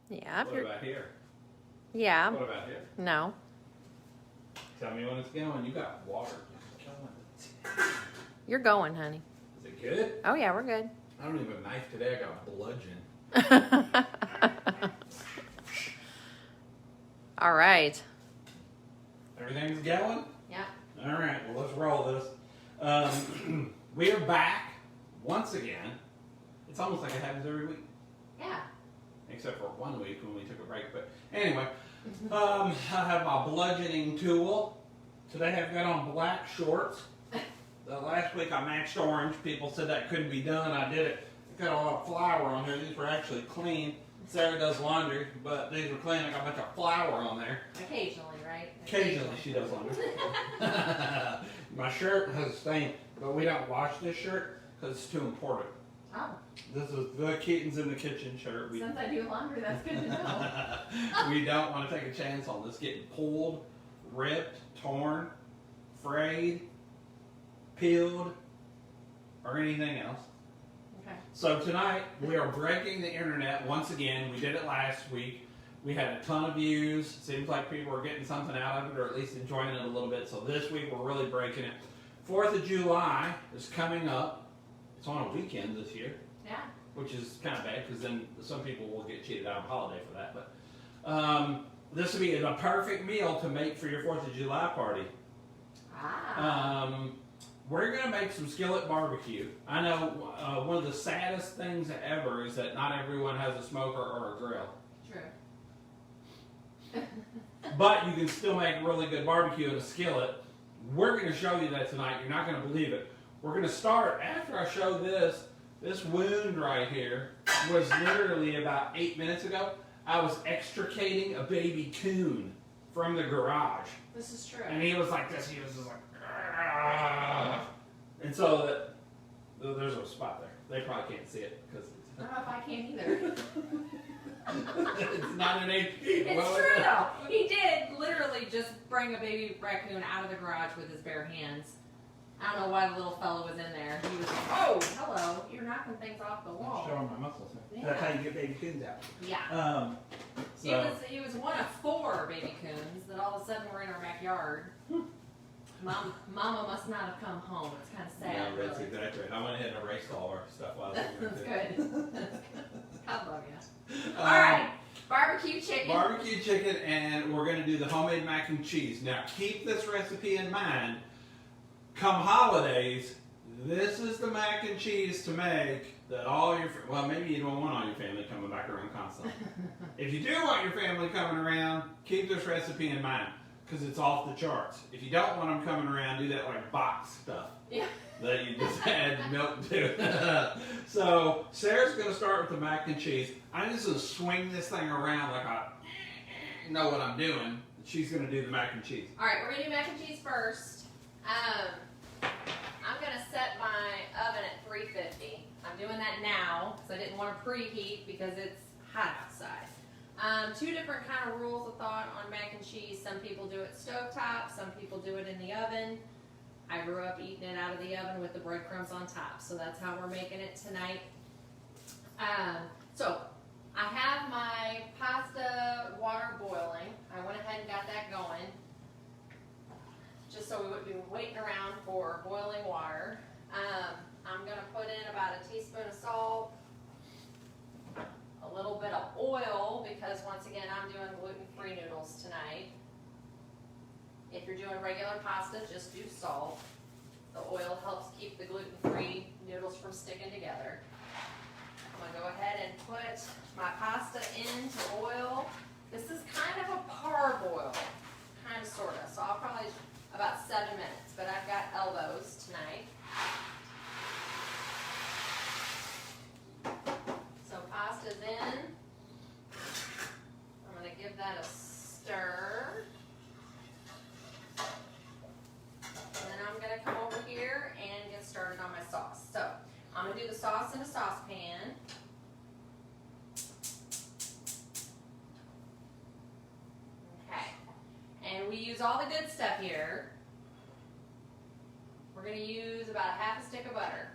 Yeah. What about here? Yeah. What about here? No. Tell me when it's going. You got water. You're going, honey. Is it good? Oh yeah, we're good. I don't even have a knife today. I got bludgeon. All right. Everything's going? Yeah. All right, well, let's roll this. We are back once again. It's almost like it happens every week. Yeah. Except for 1 week when we took a break. But anyway, I have my bludgeoning tool. Today I've got on black shorts. Last week I matched orange. People said that couldn't be done. I did it. I got a lot of flour on here. These were actually clean. Sarah does laundry, but these were clean. I got a bunch of flour on there. Occasionally, right? Occasionally she does laundry. My shirt has a stain, but we don't wash this shirt because it's too important. Oh. This is the Keetons in the kitchen shirt. Since I do laundry, that's good to know. We don't want to take a chance on this getting pulled, ripped, torn, frayed, peeled, or anything else. Okay. So tonight we are breaking the internet once again. We did it last week. We had a ton of views. Seems like people are getting something out of it, or at least enjoying it a little bit. So this week we're really breaking it. 4th of July is coming up. It's on a weekend this year. Yeah. Which is kind of bad because then some people will get cheated out of holiday for that. But this would be a perfect meal to make for your 4th of July party. Ah. We're going to make some skillet barbecue. I know one of the saddest things ever is that not everyone has a smoker or a grill. True. But you can still make really good barbecue in a skillet. We're going to show you that tonight. You're not going to believe it. We're going to start, after I show this wound right here was literally about 8 minutes ago. I was extricating a baby coon from the garage. This is true. And he was like this. He was just like, "Argh." And so there's a spot there. They probably can't see it because I don't know if I can either. it's not an AP. It's true though. He did literally just bring a baby raccoon out of the garage with his bare hands. I don't know why the little fellow was in there. He was like, oh, hello, you're knocking things off the wall. I'm showing my muscles. Yeah. That's how you get baby coons out. Yeah. So. He was one of 4 baby coons that all of a sudden were in our backyard. Mama must not have come home. It's kind of sad. Yeah, that's really. exactly right. I went ahead and erased all our stuff while I was That's good. God love you. All Alright, barbecue chicken. Barbecue chicken, and we're going to do the homemade mac and cheese. Now, keep this recipe in mind. Come holidays, this is the mac and cheese to make that all your, well, maybe you don't want all your family coming back around constantly. If you do want your family coming around, keep this recipe in mind because it's off the charts. If you don't want them coming around, do that like box stuff. Yeah. That you just add milk to. So Sarah's going to start with the mac and cheese. I'm just going to swing this thing around like I know what I'm doing. She's going to do the mac and cheese. All right, we're going to do mac and cheese first. I'm going to set my oven at 350. I'm doing that now because I didn't want to preheat because it's hot outside. 2 different kind of rules of thought on mac and cheese. Some people do it stovetop, some people do it in the oven. I grew up eating it out of the oven with the breadcrumbs on top, so that's how we're making it tonight. So I have my pasta water boiling. I went ahead and got that going, just so we wouldn't be waiting around for boiling water. I'm going to put in about a teaspoon of salt, a little bit of oil, because once again I'm doing gluten-free noodles tonight. If you're doing regular pasta, just do salt. The oil helps keep the gluten-free noodles from sticking together. I'm going to go ahead and put my pasta into oil. This is kind of a parboil, kind of sort of, so I'll probably about 7 minutes, but I've got elbows tonight. So pasta's in. I'm going to give that a stir. And then I'm going to come over here and get started on my sauce. So I'm going to do the sauce in a saucepan. Okay. And we use all the good stuff here. We're going to use about a half a stick of butter.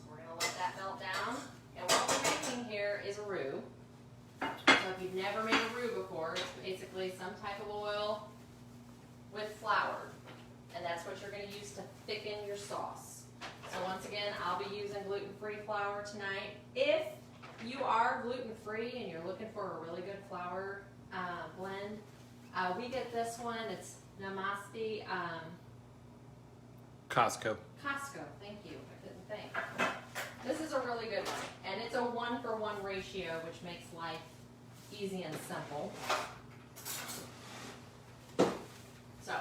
We're going to let that melt down. And what we're making here is a roux. So if you've never made a roux before, it's basically some type of oil with flour. And that's what you're going to use to thicken your sauce. So once again, I'll be using gluten-free flour tonight. If you are gluten-free and you're looking for a really good flour blend, we get this one. It's Namaste Costco. Costco. Thank you. I couldn't think. This is a really good one, and it's a 1-for-1 ratio, which makes life easy and simple. So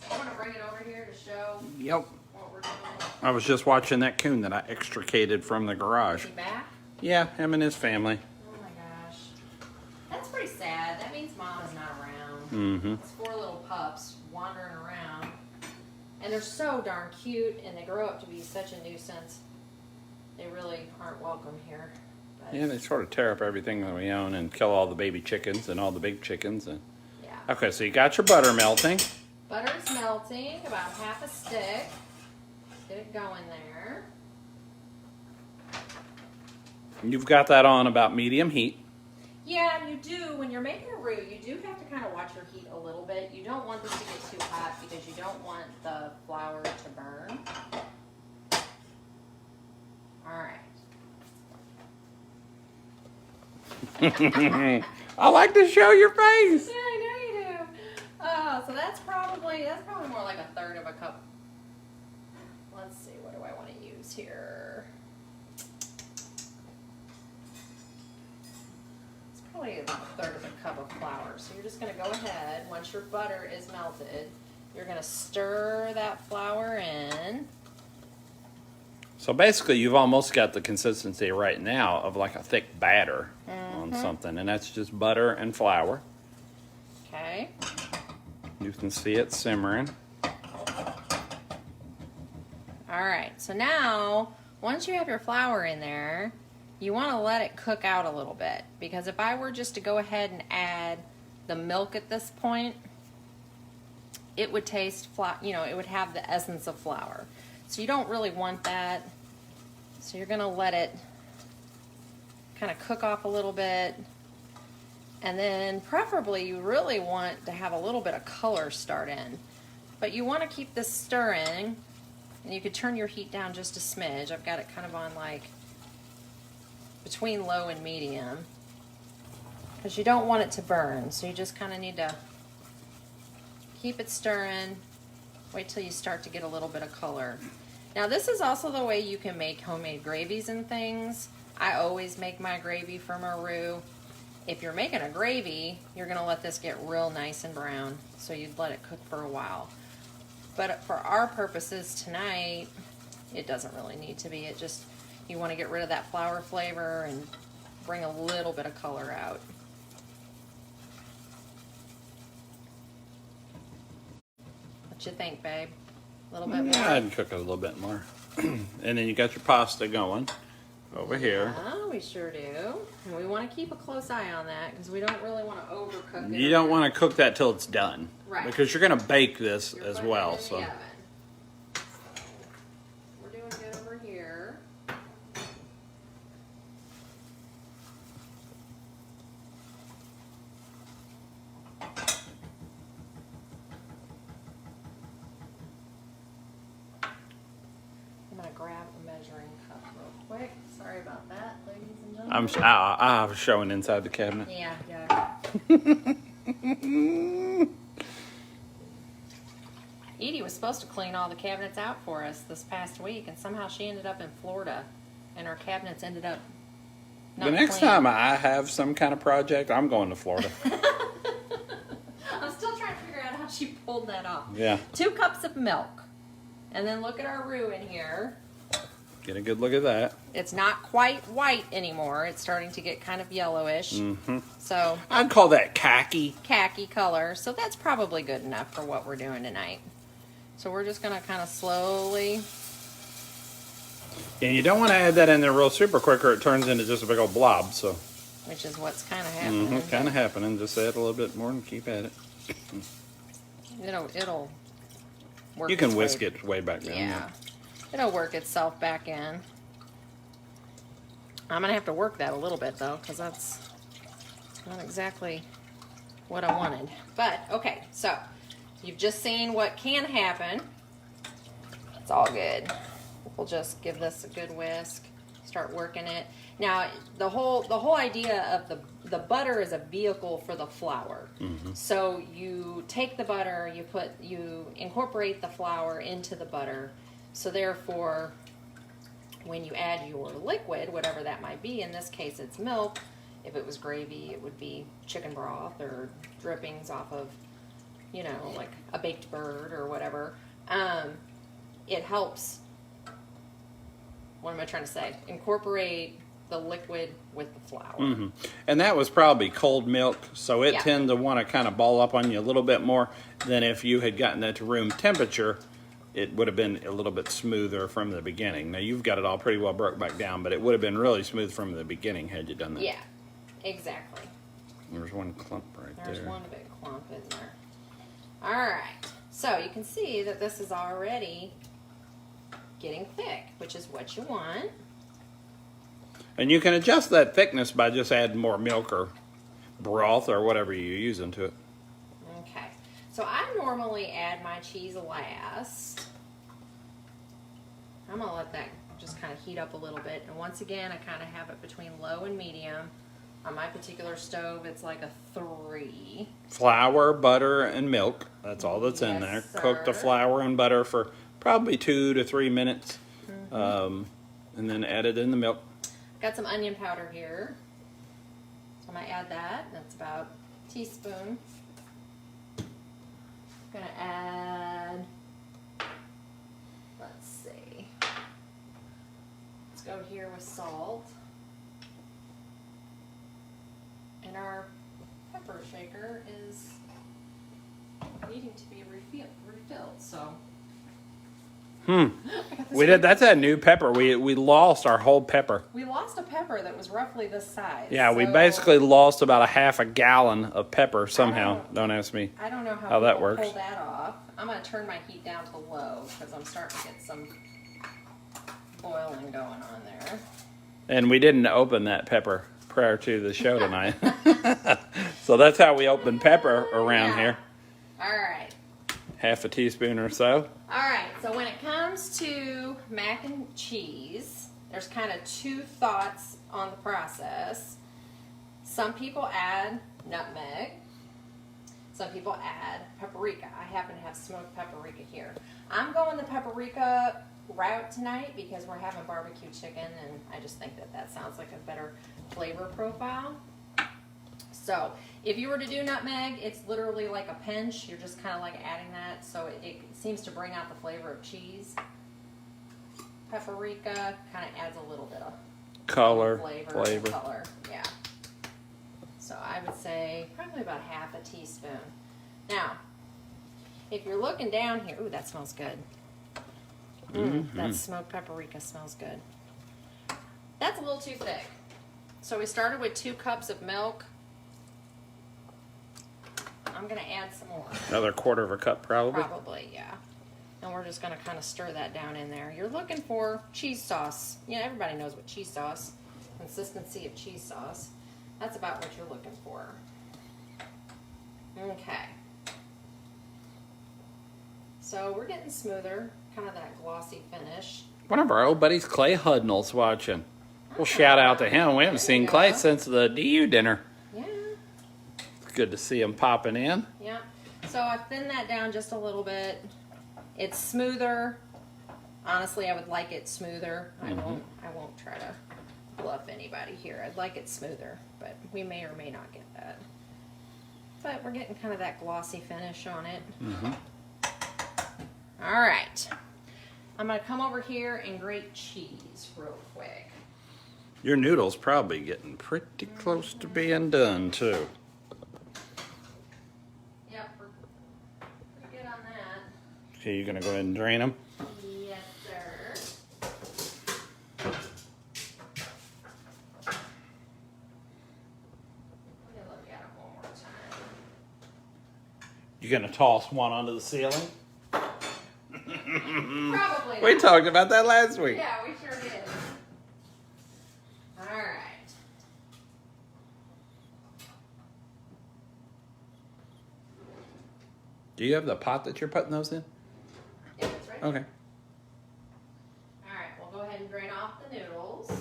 I'm gonna bring it over here to show Yep. what we're doing. I was just watching that coon that I extricated from the Is garage. he back? Yeah, him and his family. Oh my gosh. That's pretty sad. That means Mom is not around. Mm-hmm. It's 4 little pups wandering around. And they're so darn cute, and they grow up to be such a nuisance. They really aren't welcome here. But Yeah, they sort of tear up everything that we own and kill all the baby chickens and all the big chickens. And yeah. okay, so you got your butter melting. Butter's melting, about half a stick. Get it going there. You've got that on about medium heat. Yeah, you do. When you're making a roux, you do have to kind of watch your heat a little bit. You don't want this to get too hot because you don't want the flour to burn. All right. I like to show your face. Yeah, I know you do. Oh, so that's probably more like 1/3 of a cup. Let's see, what do I want to use here? It's probably about 1/3 of a cup of flour. So you're just going to go ahead, once your butter is melted, you're going to stir that flour in. So basically, you've almost got the consistency right now of like a thick batter on something, and that's just butter and flour. Okay. You can see it simmering. All right, so now, once you have your flour in there, you want to let it cook out a little bit, because if I were just to go ahead and add the milk at this point, it would taste it would have the essence of flour. So you don't really want that. So you're going to let it kind of cook off a little bit. And then preferably you really want to have a little bit of color start in. But you want to keep this stirring. And you could turn your heat down just a smidge. I've got it kind of on like between low and medium. Because you don't want it to burn. So you just kind of need to keep it stirring. Wait till you start to get a little bit of color. Now this is also the way you can make homemade gravies and things. I always make my gravy from a roux. If you're making a gravy, you're going to let this get real nice and brown. So you'd let it cook for a while. But for our purposes tonight, it doesn't really need to be. It just, you want to get rid of that flour flavor and bring a little bit of color out. What you think, babe? A little bit more? Yeah, I'd cook it a little bit more. And then you got your pasta going over here. Yeah, we sure do. And we want to keep a close eye on that because we don't really want to overcook it. You don't want to cook that till it's done. Right. Because you're going to bake this You're as putting well. it in the So. oven. We're doing good over here. I'm going to grab a measuring cup real quick. Sorry about that, ladies and gentlemen. I was showing inside the cabinet. Yeah. Edie was supposed to clean all the cabinets out for us this past week, and somehow she ended up in Florida, and her cabinets ended up not The next clean. time I have some kind of project, I'm going to Florida. I'm still trying to figure out how she pulled that off. Yeah. 2 cups of milk, and then look at our roux in here. Get a good look at that. It's not quite white anymore. It's starting to get kind of yellowish. Mm-hmm. So I'd call that khaki. khaki color. So that's probably good enough for what we're doing tonight. So we're just going to kind of slowly. And you don't want to add that in there real super quick or it turns into just a big old blob. So, Which is what's kind of happening. kind of happening. Just add a little bit more and keep at it. It'll work. You can its whisk way. it way back down. Yeah. It'll work itself back in. I'm gonna have to work that a little bit though, because that's not exactly what I wanted. But okay, so you've just seen what can happen. It's all good. We'll just give this a good whisk, start working it. Now, the whole idea of the butter is a vehicle for the flour. So you take the butter, you incorporate the flour into the butter. So therefore, when you add your liquid, whatever that might be, in this case it's milk. If it was gravy, it would be chicken broth or drippings off of, you know, like a baked bird or whatever. It helps, what am I trying to say? Incorporate the liquid with the flour. And that was probably cold milk, so it Yeah. tend to want to kind of ball up on you a little bit more than if you had gotten it to room temperature. It would have been a little bit smoother from the beginning. Now you've got it all pretty well broke back down, but it would have been really smooth from the beginning had you done that. Yeah, exactly. There's one clump right There's there. one big clump in there. All right, so you can see that this is already getting thick, which is what you want. And you can adjust that thickness by just adding more milk or broth or whatever you use into it. Okay, so I normally add my cheese last. I'm gonna let that just kind of heat up a little bit. And once again, I kind of have it between low and medium. On my particular stove, it's like a 3. Flour, butter, and milk. That's all that's in there. Yes, Cook the sir. flour and butter for probably 2 to 3 minutes. And then add it in the milk. Got some onion powder here. So I'm gonna add that. That's about a teaspoon. Gonna add, let's see. Let's go here with salt. And our pepper shaker is needing to be refilled, so. That's a new pepper. We lost our whole pepper. We lost a pepper that was roughly this size. Yeah, we so basically lost about a half a gallon of pepper somehow. Don't ask me. I don't know how that people works. pull that off. I'm going to turn my heat down to low because I'm starting to get some boiling going on there. And we didn't open that pepper prior to the show tonight. So that's how we open pepper around Yeah. here. All right. Half a teaspoon or so. All right, so when it comes to mac and cheese, there's kind of 2 thoughts on the process. Some people add nutmeg. Some people add paprika. I happen to have smoked paprika here. I'm going the paprika route tonight because we're having barbecue chicken, and I just think that that sounds like a better flavor profile. So if you were to do nutmeg, it's literally like a pinch. You're just kind of like adding that, so it seems to bring out the flavor of cheese. Paprika kind of adds a little bit of Color, flavor. And color, yeah. So I would say probably about half a teaspoon. Now, if you're looking down here, ooh, that smells good. That smoked paprika smells good. That's a little too thick. So we started with 2 cups of milk. I'm gonna add some more. Another quarter of a cup probably. Probably, yeah. And we're just gonna kind of stir that down in there. You're looking for cheese sauce. You know, everybody knows what cheese sauce, consistency of cheese sauce. That's about what you're looking for. Okay. So we're getting smoother, kind of that glossy finish. One of our old buddies, Clay Hudnall's watching. We'll shout out to him. We haven't There you seen Clay go. since the DU dinner. Yeah, It's good to see him popping in. yeah. So I thinned that down just a little bit. It's smoother. Honestly, I would like it smoother. I won't try to bluff anybody here. I'd like it smoother, but we may or may not get that. But we're getting kind of that glossy finish on it. All right. I'm going to come over here and grate cheese real quick. Your noodle's probably getting pretty close to being done too. Yep, we're pretty good on that. Okay, you're gonna go ahead and drain them. Yes, sir. Let me look at it one more time. You're gonna toss one onto the ceiling. Probably We not. talked about that last week. Yeah, we sure did. All right. Do you have the pot that you're putting those in? Yeah, it's right Okay. there. All right, we'll go ahead and drain off the noodles.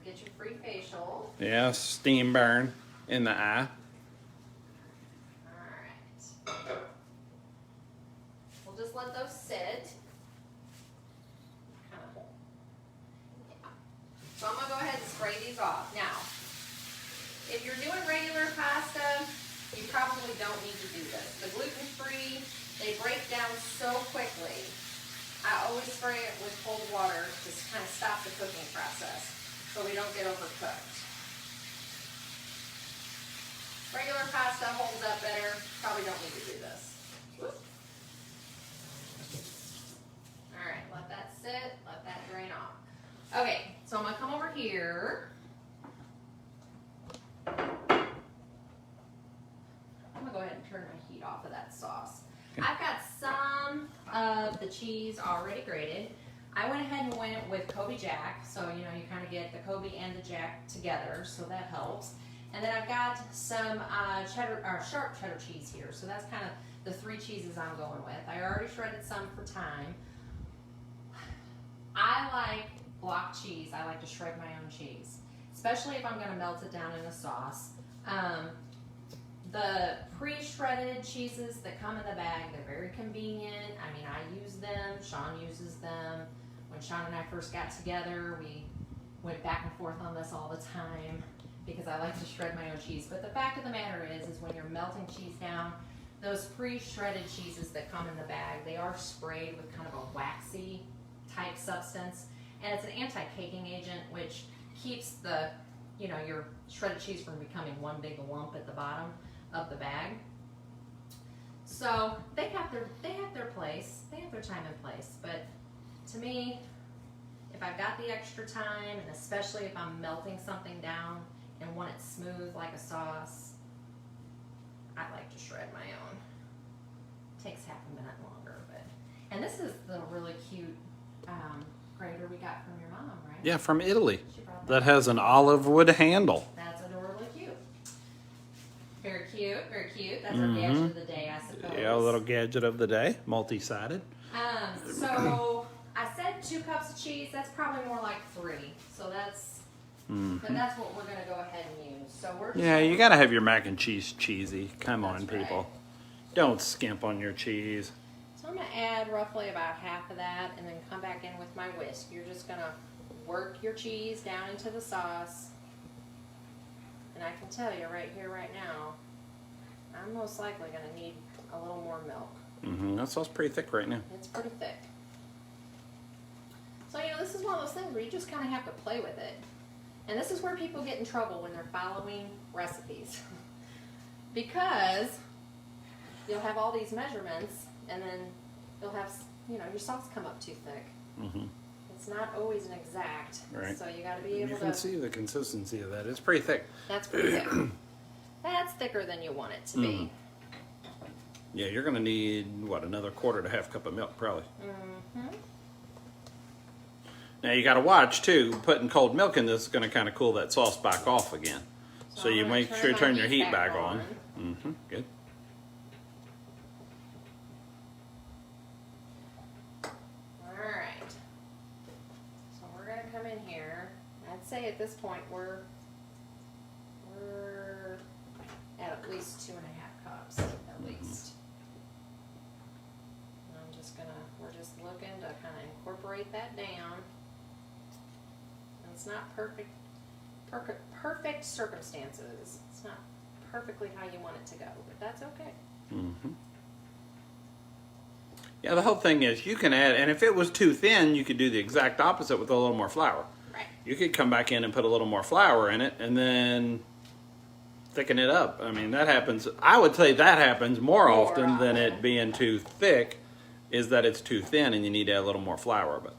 Get your free facial. Yeah, steam burn in the eye. Alright. We'll just let those sit. Yeah. So I'm going to go ahead and spray these off. Now, if you're doing regular pasta, you probably don't need to do this. The gluten-free, they break down so quickly. I always spray it with cold water to kind of stop the cooking process so we don't get overcooked. Regular pasta holds up better. Probably don't need to do this. Whoop. All right, let that sit, let that drain off. Okay, so I'm gonna come over here. I'm gonna go ahead and turn my heat off of that sauce. I've got some of the cheese already grated. I went ahead and went with Kobe Jack, so you know you kind of get the Kobe and the Jack together, so that helps. And then I've got some cheddar or sharp cheddar cheese here, so that's kind of the 3 cheeses I'm going with. I already shredded some for time. I like block cheese. I like to shred my own cheese, especially if I'm going to melt it down in a sauce. The pre-shredded cheeses that come in the bag, they're very convenient. I mean, I use them. Shawn uses them. When Shawn and I first got together, we went back and forth on this all the time because I like to shred my own cheese. But the fact of the matter is when you're melting cheese down, those pre-shredded cheeses that come in the bag, they are sprayed with kind of a waxy type substance. And it's an anti-caking agent, which keeps the, you know, your shredded cheese from becoming one big lump at the bottom of the bag. So they have their place, they have their time and place. But to me, if I've got the extra time, and especially if I'm melting something down and want it smooth like a sauce, I like to shred my own. Takes half a minute longer, but and this is the really cute grater we got from your mom, right? Yeah, from Italy. She brought That has an olive wood handle. That's adorably cute. Very cute, very cute. That's our gadget of the day, I suppose. Yeah, a little gadget of the day, multi-sided. So I said 2 cups of cheese. That's probably more like 3. So that's, but that's what we're gonna go ahead and use. So we're just Yeah, you gotta have your mac and cheese cheesy. Come on, That's right. people. Don't skimp on your cheese. So I'm gonna add roughly about half of that, and then come back in with my whisk. You're just gonna work your cheese down into the sauce, and I can tell you right here, right now, I'm most likely gonna need a little more milk. That sauce pretty thick right now. It's pretty thick. So, you know, this is one of those things where you just kind of have to play with it. And this is where people get in trouble when they're following recipes. Because you'll have all these measurements, and then you'll have, you know, your sauce come up too thick. It's not always an exact. Right. So you got to be able You to. can see the consistency of that. It's pretty thick. That's pretty thick. That's thicker than you want it to be. Yeah, you're gonna need, what, another quarter to half cup of milk, probably. Now you gotta watch too, putting cold milk in this is gonna kinda cool that sauce back off again. So I'm you gonna make sure you my turn your heat back on. Good. Alright. So we're going to come in here. I'd say at this point we're at least 2.5 cups, at least. And we're just looking to kind of incorporate that down. And it's not perfect circumstances. It's not perfectly how you want it to go, but that's okay. Yeah, the whole thing is you can add, and if it was too thin, you could do the exact opposite with a little more flour. Right. You could come back in and put a little more flour in it and then thicken it up. I mean, that happens. I would say that happens more often than it being too thick, is that it's too thin and you need to add a little more flour. But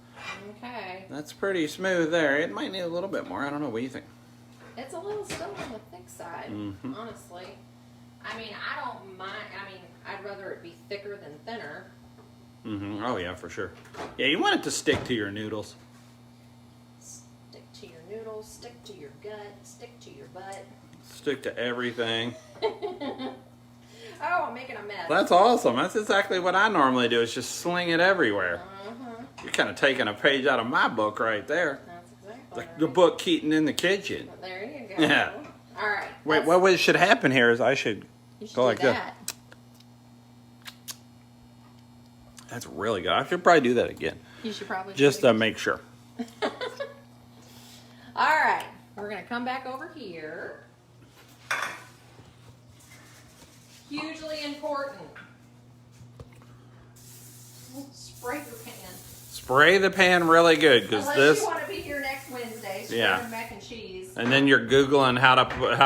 Okay. that's pretty smooth there. It might need a little bit more. I don't know. What do you think? It's a little still on the thick side, honestly. I mean, I don't mind. I mean, I'd rather it be thicker than thinner. Oh, yeah, for sure. Yeah, you want it to stick to your noodles. Stick to your noodles, stick to your gut, stick to your butt. Stick to everything. Oh, I'm making a mess. That's awesome. That's exactly what I normally do. Is just sling it everywhere. You're kind of taking a page out of my book right there. That's exactly The book Keeton in the kitchen. There you go. Yeah. All right. Wait, what should happen here is I should You should go do like this. that. That's really good. I should probably do that again. You should probably Just do to it. make sure. All right. We're going to come back over here. Hugely important. Spray your pan. Spray the pan really good because Unless this, you want to be here next Wednesday, spray Yeah. the mac and cheese. and then you're Googling how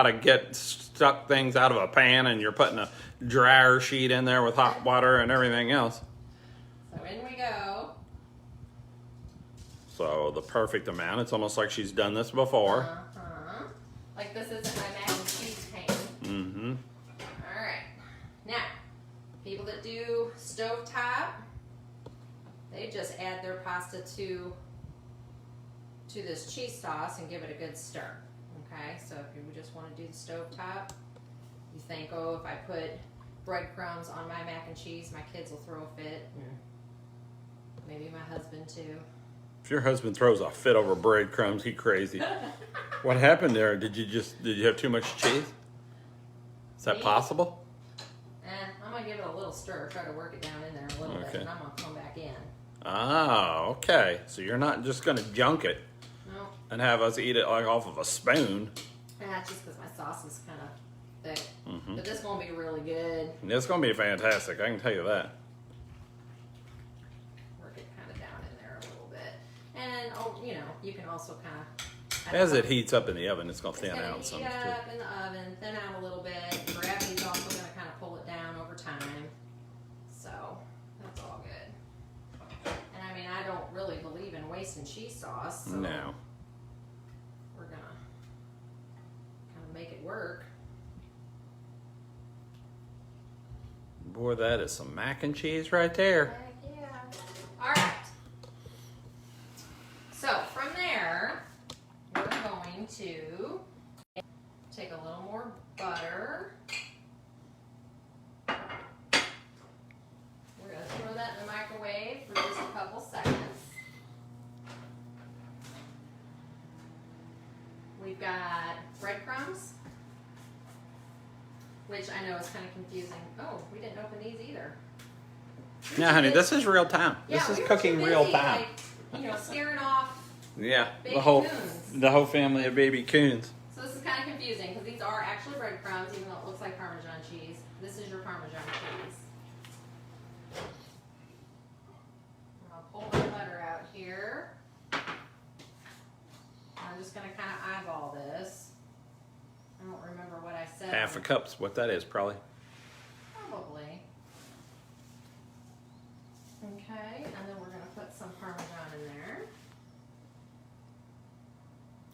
to get stuck things out of a pan, and you're putting a dryer sheet in there with hot water and everything else. So in we go. So the perfect amount. It's almost like she's done this before. Uh-huh. Like this isn't my mac and cheese pan. Mm-hmm. All right. Now, people that do stovetop, they just add their pasta to this cheese sauce and give it a good stir. Okay, so if you just want to do the stovetop, you think, oh, if I put breadcrumbs on my mac and cheese, my kids will throw a fit, and maybe my husband too. If your husband throws a fit over breadcrumbs, he crazy. What happened there? Did you have too much cheese? Is that Me? possible? I'm gonna give it a little stir, try to work it down in there a little bit, Okay. and I'm gonna come back in. Ah, okay. So you're not just gonna junk it No, and have us eat it like off of a spoon. that's just because my sauce is kind of thick. Mm-hmm. But this is gonna be really good. It's gonna be fantastic. I can tell you that. Work it kind of down in there a little bit, and you know, you can also kind of. As it heats up in the oven, it's gonna It's thin gonna out heat some up too. in the oven, thin out a little bit. Gravity's also gonna kind of pull it down over time, so that's all good. And I mean, I don't really believe in wasting cheese sauce, so No. we're gonna kind of make it work. Boy, that is some mac and cheese right there. Heck yeah! All right. So from there, we're going to take a little more butter. We're going to throw that in the microwave for just a couple seconds. We've got breadcrumbs, which I know is kind of confusing. Oh, we didn't open these either. Yeah, honey, this is real time. This is we were cooking too real busy, time. Like, you know, scaring off. Yeah, Baby the whole coons. family of baby coons. So this is kind of confusing because these are actually breadcrumbs, even though it looks like Parmesan cheese. This is your Parmesan cheese. I'll pull my butter out here. I'm just going to kind of eyeball this. I don't remember what I said. Half a cup's what that is, probably. Probably. Okay, and then we're going to put some Parmesan in there.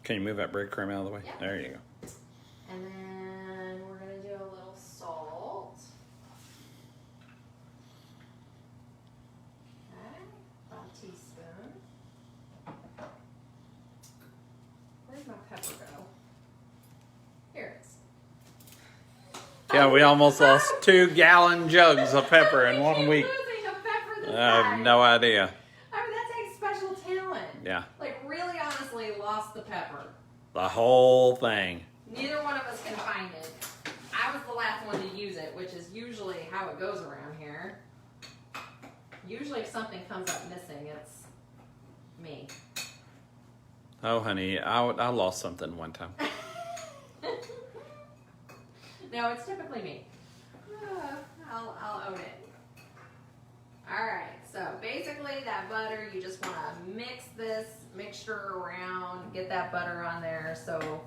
Can you move that breadcrumb out of the way? Yeah. There you go. And then we're going to do a little salt. Okay, about a teaspoon. Where'd my pepper go? Here it is. Yeah, we almost lost 2-gallon jugs of pepper in We 1 keep week. losing a pepper this I have time. no idea. I mean, that takes special talent. Yeah, Like, really honestly lost the pepper. the whole thing. Neither one of us can find it. I was the last one to use it, which is usually how it goes around here. Usually if something comes up missing, it's me. Oh, honey, I lost something one time. No, it's typically me. I'll own it. Alright, so basically that butter, you just want to mix this mixture around, get that butter on there so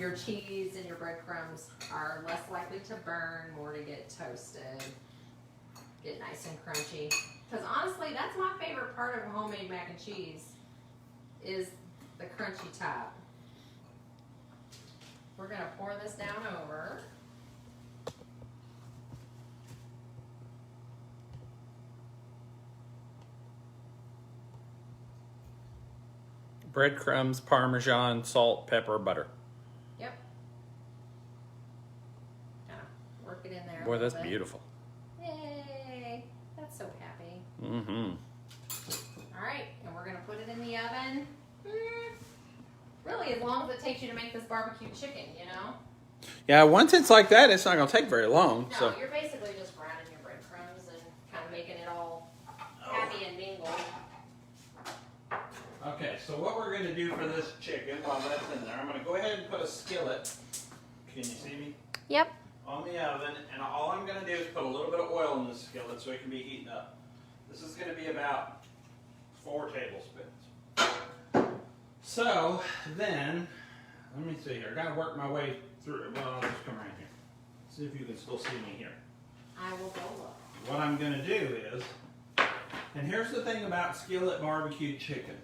your cheese and your breadcrumbs are less likely to burn, more to get toasted, get nice and crunchy. Because honestly, that's my favorite part of homemade mac and cheese, is the crunchy top. We're going to pour this down over. Breadcrumbs, Parmesan, salt, pepper, butter. Yep. there. Boy, a that's little bit. beautiful. Yay! That's so happy. Mm-hmm. All right, and we're gonna put it in the oven. Really, as long as it takes you to make this barbecue chicken, you know. Yeah, once it's like that, it's not going to take very long. No, So you're basically just browning your breadcrumbs and kind of making it all happy and mingled. Okay, so what we're going to do for this chicken while that's in there, I'm going to go ahead and put a skillet. Can you see me? Yep. On the oven, and all I'm going to do is put a little bit of oil in the skillet so it can be heating up. This is going to be about 4 tablespoons. So then, let me see here. I got to work my way through it. Well, I'll just come around here. See if you can still see me here. I will go look. What I'm going to do is, and here's the thing about skillet barbecue chicken.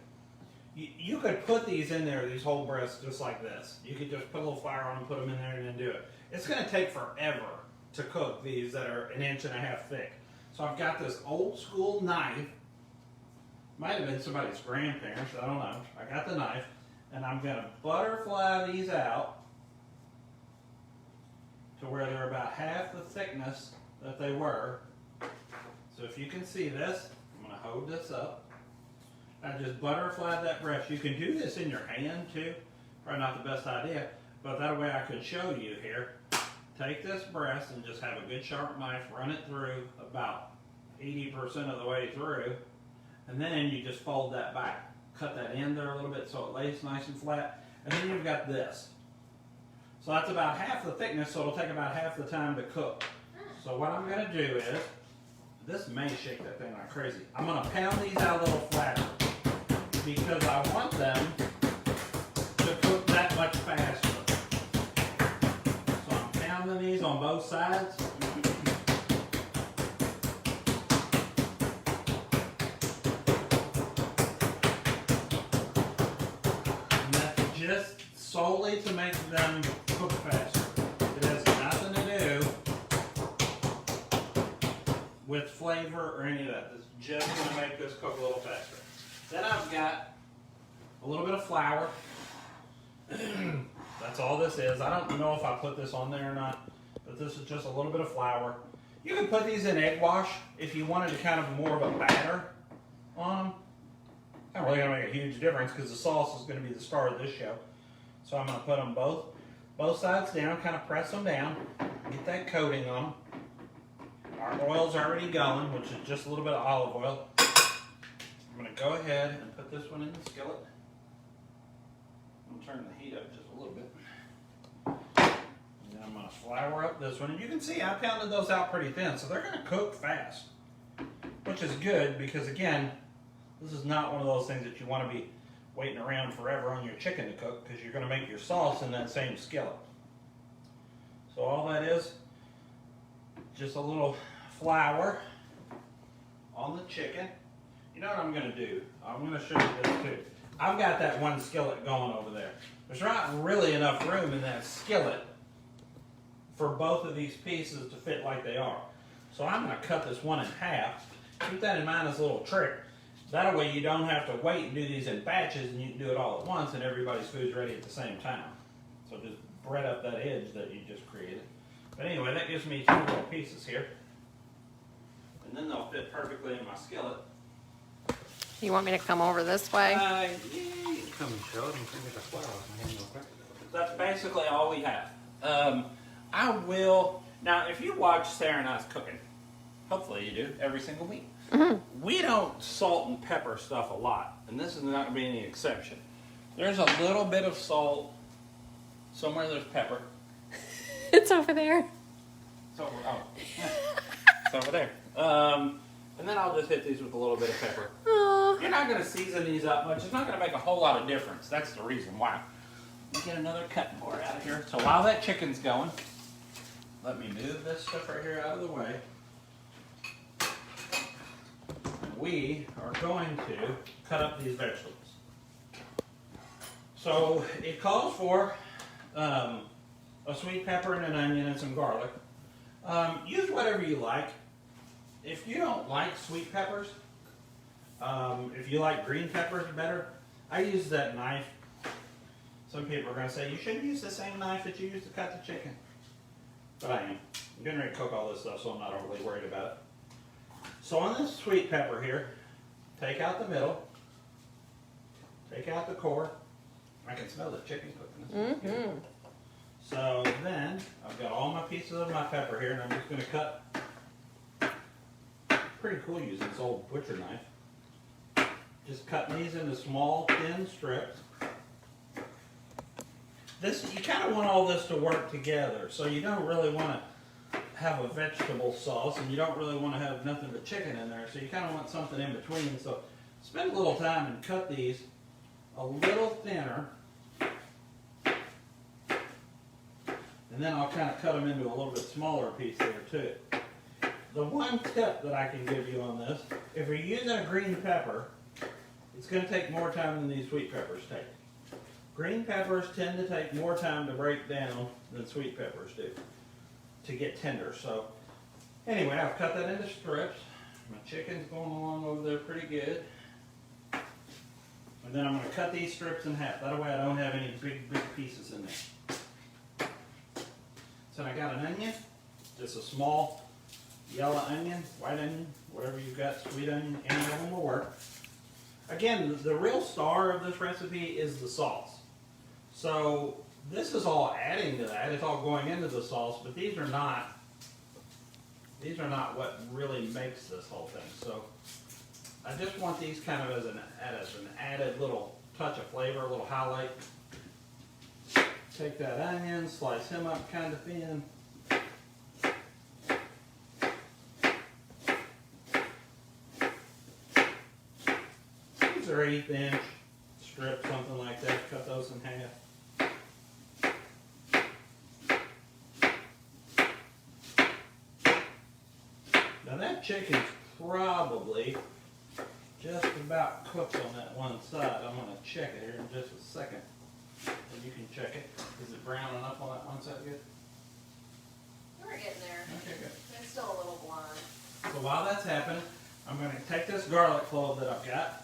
You could put these in there, these whole breasts, just like this. You could just put a little flour on them, put them in there, and then do it. It's going to take forever to cook these that are 1.5 inches thick. So I've got this old school knife. Might have been somebody's grandparents, I don't know. I got the knife, and I'm going to butterfly these out to where they're about half the thickness that they were. So if you can see this, I'm going to hold this up. I just butterflied that breast. You can do this in your hand too. Probably not the best idea, but that way I could show you here. Take this breast and just have a good sharp knife, run it through about 80% of the way through, and then you just fold that back. Cut that in there a little bit so it lays nice and flat, and then you've got this. So that's about half the thickness, so it'll take about half the time to cook. So what I'm going to do is, this may shake that thing like crazy. I'm going to pound these out a little flatter because I want them to cook that much faster. So I'm pounding these on both sides. And that's just solely to make them cook faster. It has nothing to do with flavor or any of that. It's just going to make this cook a little faster. Then I've got a little bit of flour. That's all this is. I don't know if I put this on there or not, but this is just a little bit of flour. You can put these in egg wash if you wanted to kind of more of a batter on them. Not really going to make a huge difference because the sauce is going to be the star of this show. So I'm going to put them both sides down, kind of press them down, get that coating on them. Our oil's already going, which is just a little bit of olive oil. I'm going to go ahead and put this one in the skillet. I'm going to turn the heat up just a little bit. And then I'm going to flour up this one. And you can see I pounded those out pretty thin, so they're going to cook fast. Which is good because, again, this is not one of those things that you want to be waiting around forever on your chicken to cook because you're going to make your sauce in that same skillet. So all that is just a little flour on the chicken. You know what I'm going to do? I'm going to show you this too. I've got that one skillet going over there. There's not really enough room in that skillet for both of these pieces to fit like they are. So I'm going to cut this one in half. Keep that in mind as a little trick. That way you don't have to wait and do these in batches and you can do it all at once and everybody's food's ready at the same time. So just bread up that edge that you just created. But anyway, that gives me 2 little pieces here. And then they'll fit perfectly in my skillet. You want me to come over this way? Yeah, you can come and show it. I'm going to get the flour off my hand real quick. That's basically all we have. I will, now if you watch Sarah and I's cooking, hopefully you do, every single week. We don't salt and pepper stuff a lot, and this is not going to be any exception. There's a little bit of salt, somewhere there's pepper. It's over there. It's over, oh, it's over there. And then I'll just hit these with a little bit of pepper. Aww. You're not going to season these up much. It's not going to make a whole lot of difference. That's the reason why. Let me get another cutting board out of here. So while that chicken's going, let me move this stuff right here out of the way. We are going to cut up these vegetables. So it calls for a sweet pepper and an onion and some garlic. Use whatever you like. If you don't like sweet peppers, if you like green peppers better, I use that knife. Some people are going to say you shouldn't use the same knife that you use to cut the chicken. But I am. I'm getting ready to cook all this stuff, so I'm not overly worried about it. So on this sweet pepper here, take out the middle, take out the core. I can smell the chicken cooking. Mm-hmm. So then, I've got all my pieces of my pepper here, and I'm just going to cut. Pretty cool using this old butcher knife. Just cutting these into small, thin strips. You kind of want all this to work together, so you don't really want to have a vegetable sauce, and you don't really want to have nothing but chicken in there, so you kind of want something in between. So spend a little time and cut these a little thinner, and then I'll kind of cut them into a little bit smaller piece there too. The one tip that I can give you on this, if you're using a green pepper, it's going to take more time than these sweet peppers take. Green peppers tend to take more time to break down than sweet peppers do to get tender. So anyway, I've cut that into strips. My chicken's going along over there pretty good. And then I'm going to cut these strips in half. That way I don't have any big pieces in there. So I got an onion, just a small yellow onion, white onion, whatever you've got, sweet onion, any of them will work. Again, the real star of this recipe is the sauce. So this is all adding to that. It's all going into the sauce, but these are not what really makes this whole thing. So I just want these kind of as an added little touch of flavor, a little highlight. Take that onion, slice him up kind of thin. These are 1/8 inch strips, something like that. Cut those in half. Now that chicken's probably just about cooked on that one side. I'm going to check it here in just a second. And you can check it. Is it brown enough on that one side good? We're getting there. Okay, good. It's still a little blonde. So while that's happening, I'm going to take this garlic clove that I've got,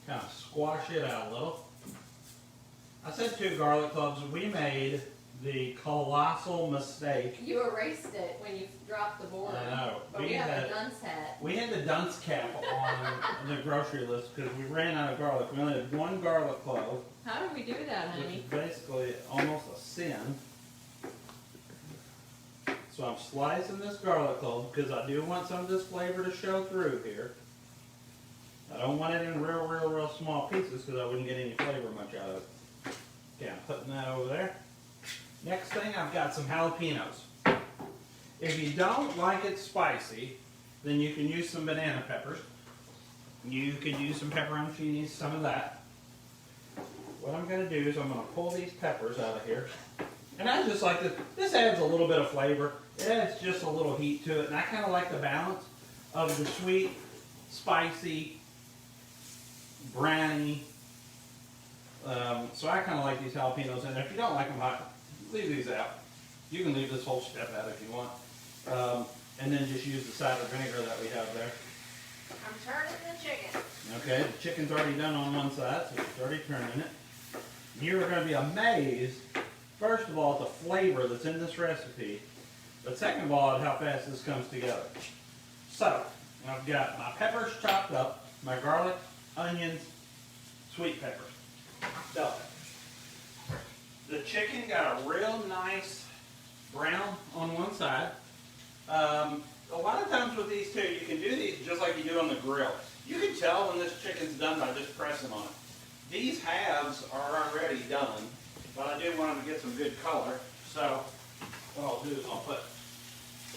kind of squash it out a little. I said 2 garlic cloves. We made the colossal mistake. You erased it when you dropped the board. I know. But we have a dunce hat. We had the dunce cap on the grocery list because we ran out of garlic. We only had 1 garlic clove. How did we do that, Which honey? is basically almost a sin. So I'm slicing this garlic clove because I do want some of this flavor to show through here. I don't want it in real small pieces because I wouldn't get any flavor much out of it. Okay, I'm putting that over there. Next thing, I've got some jalapeños. If you don't like it spicy, then you can use some banana peppers. You could use some pepperoncinis, some of that. What I'm going to do is I'm going to pull these peppers out of here. And I just like this. This adds a little bit of flavor. It adds just a little heat to it. And I kind of like the balance of the sweet, spicy, browny. So I kind of like these jalapenos. And if you don't like them hot, leave these out. You can leave this whole step out if you want. And then just use the cider vinegar that we have there. I'm turning the chicken. Okay, the chicken's already done on one side, so it's already turning it. You're going to be amazed, first of all, at the flavor that's in this recipe, but second of all, at how fast this comes together. So, I've got my peppers chopped up, my garlic, onions, sweet peppers, bell peppers. The chicken got a real nice brown on one side. A lot of times with these too, you can do these just like you do on the grill. You can tell when this chicken's done by just pressing on it. These halves are already done, but I do want them to get some good color. So what I'll do is I'll put a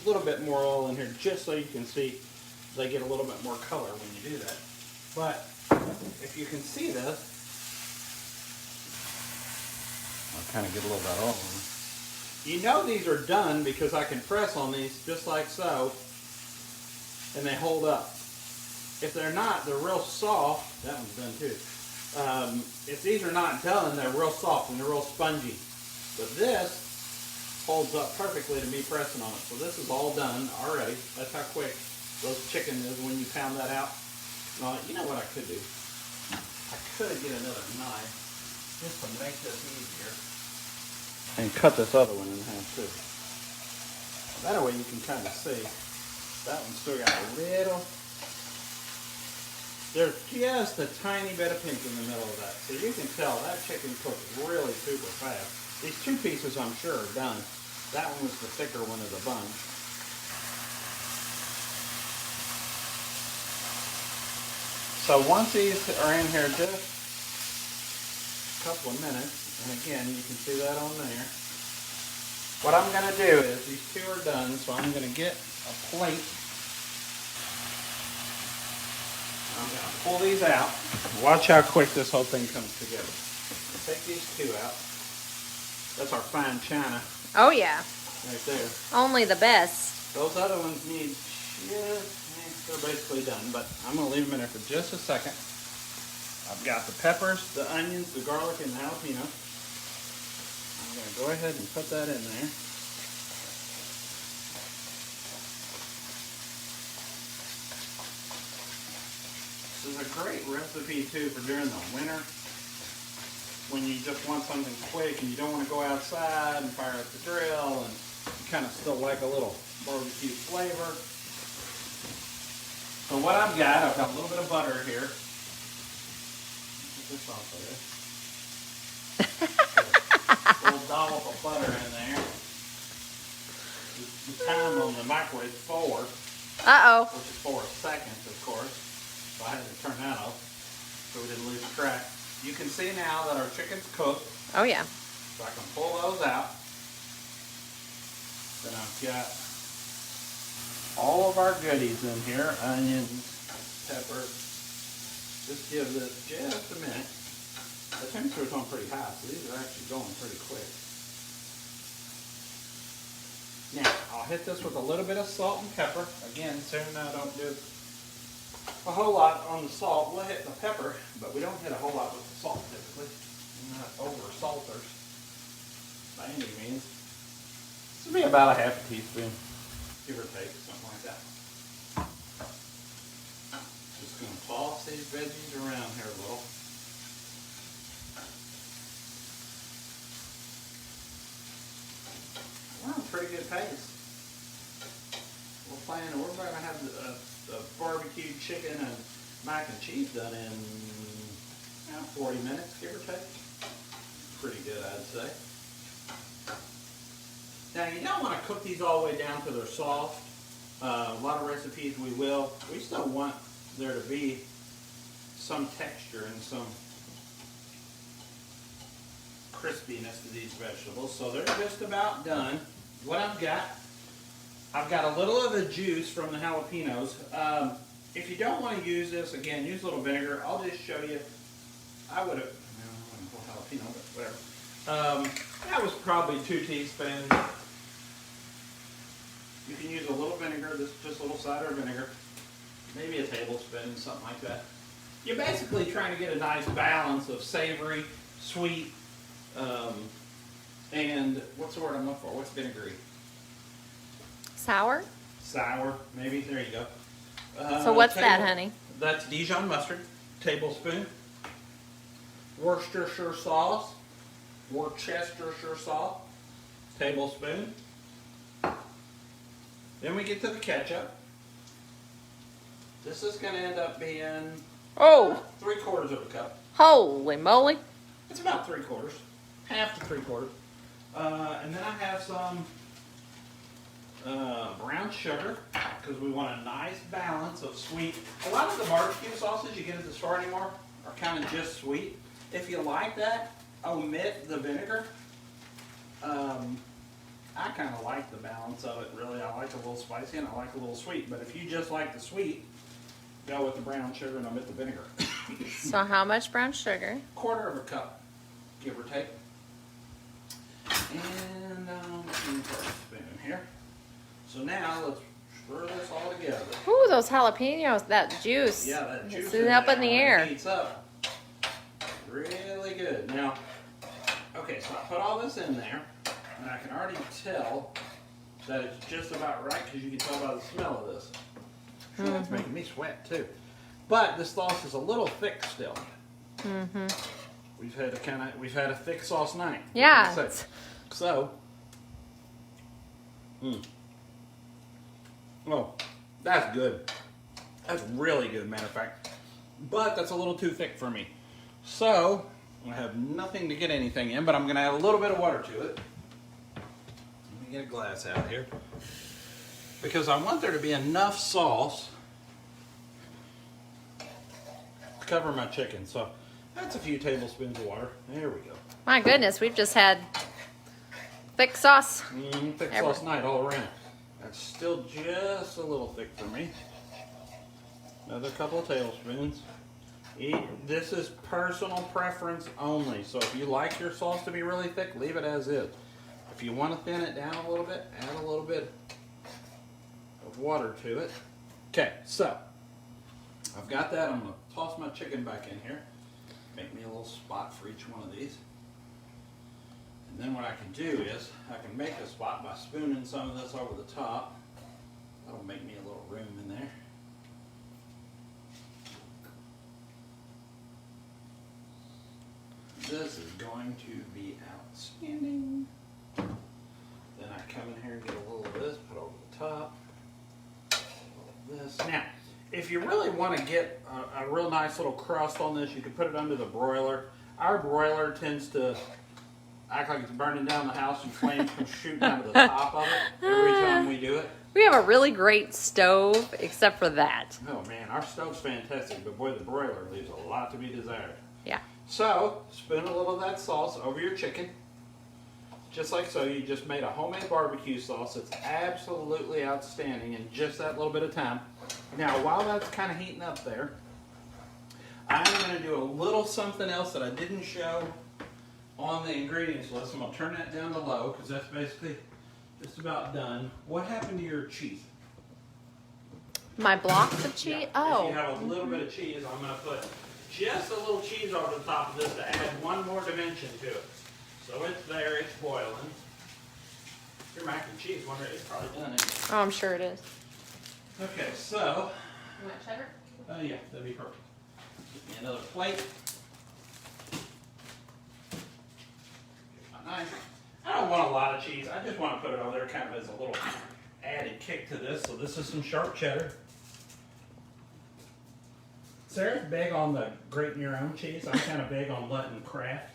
little bit more oil in here just so you can see they get a little bit more color when you do that. But if you can see this, I'll kind of get a little bit oil. you know these are done because I can press on these just like so, and they hold up. If they're not, they're real soft. That one's done too. If these are not done, they're real soft and they're real spongy. But this holds up perfectly to me pressing on it. So this is all done already. That's how quick those chicken is when you pound that out. Now, you know what I could do? I could get another knife just to make this easier. And cut this other one in half too. That way you can kind of see. That one's still got a little, there's just a tiny bit of pink in the middle of that. So you can tell that chicken cooked really super fast. These two pieces I'm sure are done. That one was the thicker one of the bunch. So once these are in here just a couple of minutes, and again you can see that on there, what I'm going to do is, these two are done, so I'm going to get a plate. I'm going to pull these out. Watch how quick this whole thing comes together. Take these two out. That's our fine china Oh yeah. right there. Only the best. Those other ones need they're basically done, but I'm going to leave them in there for just a second. I've got the peppers, the onions, the garlic, and the jalapeno. I'm going to go ahead and put that in there. This is a great recipe too for during the winter when you just want something quick and you don't want to go outside and fire up the grill and you kind of still like a little barbecue flavor. So what I've got a little bit of butter here. Get this off of this. A little dollop of butter in there. The time on the microwave is 4, Uh-oh. which is 4 seconds, of course. So I had to turn that off so we didn't lose track. You can see now that our chicken's cooked. Oh yeah. So I can pull those out. Then I've got all of our goodies in here. Onions, peppers. Just give this just a minute. The temperature's on pretty high, so these are actually going pretty quick. Now, I'll hit this with a little bit of salt and pepper. Again, Sarah and I don't do a whole lot on the salt. We'll hit the pepper, but we don't hit a whole lot with the salt typically. We're not over salters by any means. This would be about a half a teaspoon, give or take, something like that. Just going to toss these veggies around here a little. We're on pretty good pace. We're going to have the barbecue chicken and mac and cheese done in 40 minutes, give or take. Pretty good, I'd say. Now, you don't want to cook these all the way down till they're soft. A lot of recipes we will. We still want there to be some texture and some crispiness to these vegetables. So they're just about done. What I've got a little of the juice from the jalapenos. If you don't want to use this, again, use a little vinegar. I'll just show you. I would have, jalapeno, but whatever. That was probably 2 teaspoons. You can use a little vinegar, just a little cider vinegar, maybe a tablespoon, something like that. You're basically trying to get a nice balance of savory, sweet, and what's the word I'm looking for? What's vinegary? Sour? Sour, maybe. There you go. So what's that, honey? That's Dijon mustard, tablespoon. Worcestershire sauce, tablespoon. Then we get to the ketchup. This is going to end up being 3/4 of a cup. Holy moly. It's about 3/4, half to 3/4. And then I have some brown sugar because we want a nice balance of sweet. A lot of the barbecue sauces you get at the store anymore are kind of just sweet. If you like that, omit the vinegar. I kind of like the balance of it, really. I like a little spicy and I like a little sweet. But if you just like the sweet, go with the brown sugar and omit the vinegar. So how much brown sugar? 1/4 of a cup, give or take. And let's use our spoon here. So now let's stir this all together. Ooh, those jalapenos, that juice. Yeah, that juice It's up in the air. heats up. Really good. Now, okay, so I put all this in there, and I can already tell that it's just about right because you can tell by the smell of this. It's making me sweat too. But this sauce is a little thick still. Mm-hmm. We've had a thick sauce night. Yeah. So, Oh, that's good. That's really good, matter of fact. But that's a little too thick for me. So, I have nothing to get anything in, but I'm going to add a little bit of water to it. Let me get a glass out here. Because I want there to be enough sauce to cover my chicken. So, that's a few tablespoons of water. There we go. My goodness, we've just had thick sauce. Thick sauce night all around. That's still just a little thick for me. Another couple of tablespoons. This is personal preference only. So if you like your sauce to be really thick, leave it as is. If you want to thin it down a little bit, add a little bit of water to it. Okay, so I've got that. I'm going to toss my chicken back in here. Make me a little spot for each one of these. And then what I can do is I can make a spot by spooning some of this over the top. That'll make me a little room in there. This is going to be outstanding. Then I come in here and get a little of this, put over the top. A little of this. Now, if you really want to get a real nice little crust on this, you can put it under the broiler. Our broiler tends to act like it's burning down the house and flames come shooting out of the top of it every time we do it. We have a really great stove, except for that. Oh man, our stove's fantastic, but boy, the broiler leaves a lot to be desired. Yeah. So, spoon a little of that sauce over your chicken. Just like so, you just made a homemade barbecue sauce that's absolutely outstanding in just that little bit of time. Now, while that's kind of heating up there, I'm going to do a little something else that I didn't show on the ingredients list. I'm going to turn that down to low because that's basically just about done. What happened to your cheese? My blocks of cheese? Yeah. Oh. If you have a little bit of cheese, I'm going to put just a little cheese over the top of this to add one more dimension to it. So it's there, it's boiling. Your mac and cheese, wonder it's probably done it. Oh, I'm sure it is. Okay, so. You want cheddar? Yeah, that'd be perfect. Get me another plate. Get my knife. I don't want a lot of cheese. I just want to put it on there kind of as a little added kick to this. So this is some sharp cheddar. Sarah's big on the grating your own cheese. I'm kind of big on letting Kraft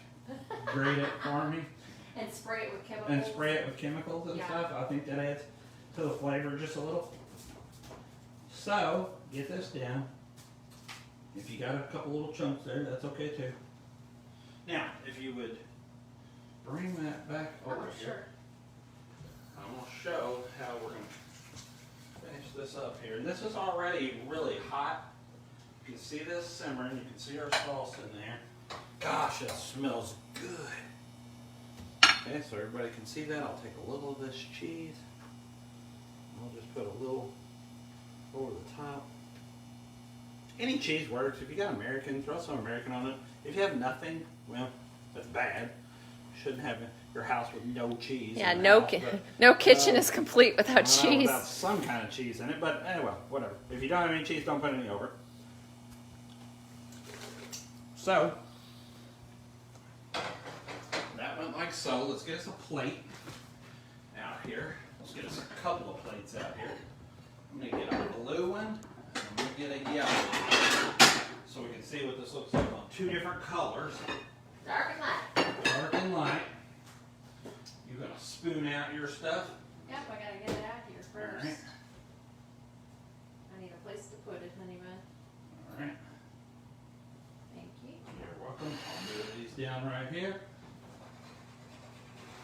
grate it for me. And spray it with chemicals. And spray it with chemicals and stuff. I think that adds to the flavor just a little. So, get this down. If you got a couple little chunks there, that's okay too. Now, if you would bring that back over here. I'm going to show how we're going to finish this up here. And this is already really hot. You can see this simmering. You can see our sauce in there. Gosh, it smells good. Okay, so everybody can see that. I'll take a little of this cheese. I'll just put a little over the top. Any cheese works. If you got American, throw some American on it. If you have nothing, well, that's bad. You shouldn't have your house with no cheese. Yeah, no kitchen is complete without cheese. Without some kind of cheese in it, but anyway, whatever. If you don't have any cheese, don't put any over. So, that went like so. Let's get us a plate out here. Let's get us a couple of plates out here. I'm going to get a blue one, and I'm going to get a yellow one, so we can see what this looks like on two different colors. Dark and light. Dark and light. You're going to spoon out your stuff. Yep, I got to get it out here first. All right. I need a place to put it, honey bun. All right. Thank you. You're welcome. I'll move these down right here.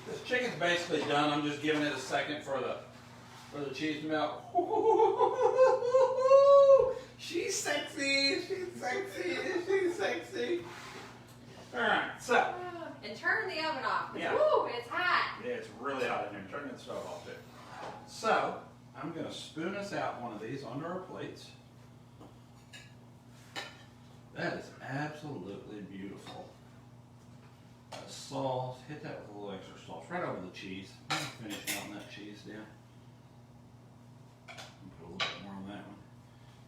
This chicken's basically done. I'm just giving it a second for the cheese to melt. She's sexy. She's sexy. She's sexy. All right, so. And turn the oven off. Yeah. Woo, it's hot. Yeah, it's really hot in there. Turn the stove off too. So, I'm going to spoon us out one of these onto our plates. That is absolutely beautiful. The sauce, hit that with a little extra sauce right over the cheese. I'm going to finish melting that cheese down. Put a little bit more on that one.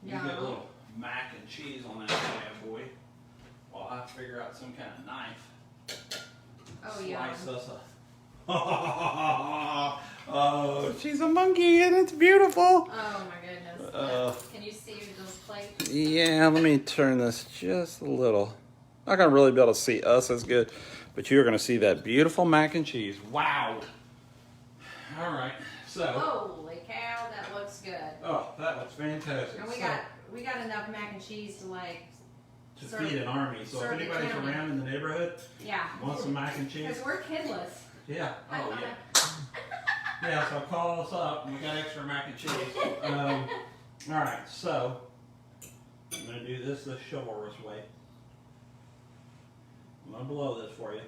You Yeah. get a little mac and cheese on that bad boy while I figure out some kind of knife. Oh, yeah. Slice us a. Oh, she's a monkey and it's beautiful. Oh my goodness. Can you see those plates? Yeah, let me turn this just a little. Not gonna really be able to see us as good, but you're gonna see that beautiful mac and cheese. Wow. All right, so. Holy cow, that looks good. Oh, that looks fantastic. And we got enough mac and cheese to like. To feed an army. So if serve the anybody's county. around in the neighborhood, Yeah. wants some mac and cheese. Because we're kidless. Yeah. Oh yeah. Yeah. So call us up. And we got extra mac and cheese. All right. So I'm gonna do this the chivalrous way. I'm gonna blow this for you.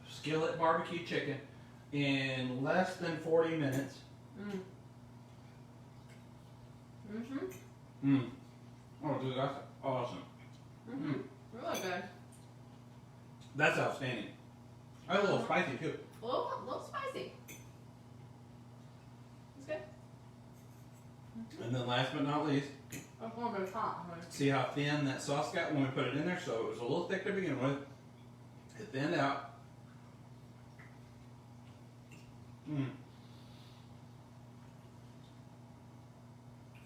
Skillet barbecue chicken in less than 40 minutes. Oh, dude, that's awesome. Really good. That's outstanding. A little spicy too. A little spicy. It's good. And then last but not least, That's a little bit hot. see how thin that sauce got when we put it in there? So it was a little thick to begin with. It thinned out.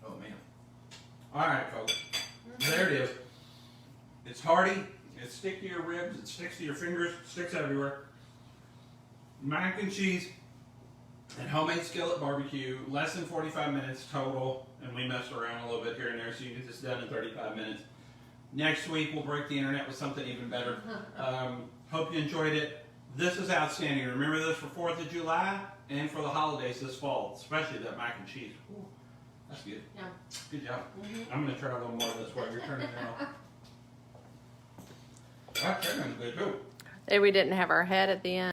Oh man. Alright folks. There it is. It's hearty. It sticks to your ribs. It sticks to your fingers. It sticks everywhere. Mac and cheese and homemade skillet barbecue. Less than 45 minutes total. And we messed around a little bit here and there so you get this done in 35 minutes. Next week we'll break the internet with something even better. Hope you enjoyed it. This is outstanding. Remember this for 4th of July and for the holidays this fall. Especially that mac and cheese. Ooh, that's good. Yeah. Good job. I'm going to try a little more of this while you're turning it off. That chicken's good too. Hey, we didn't have our head at the end.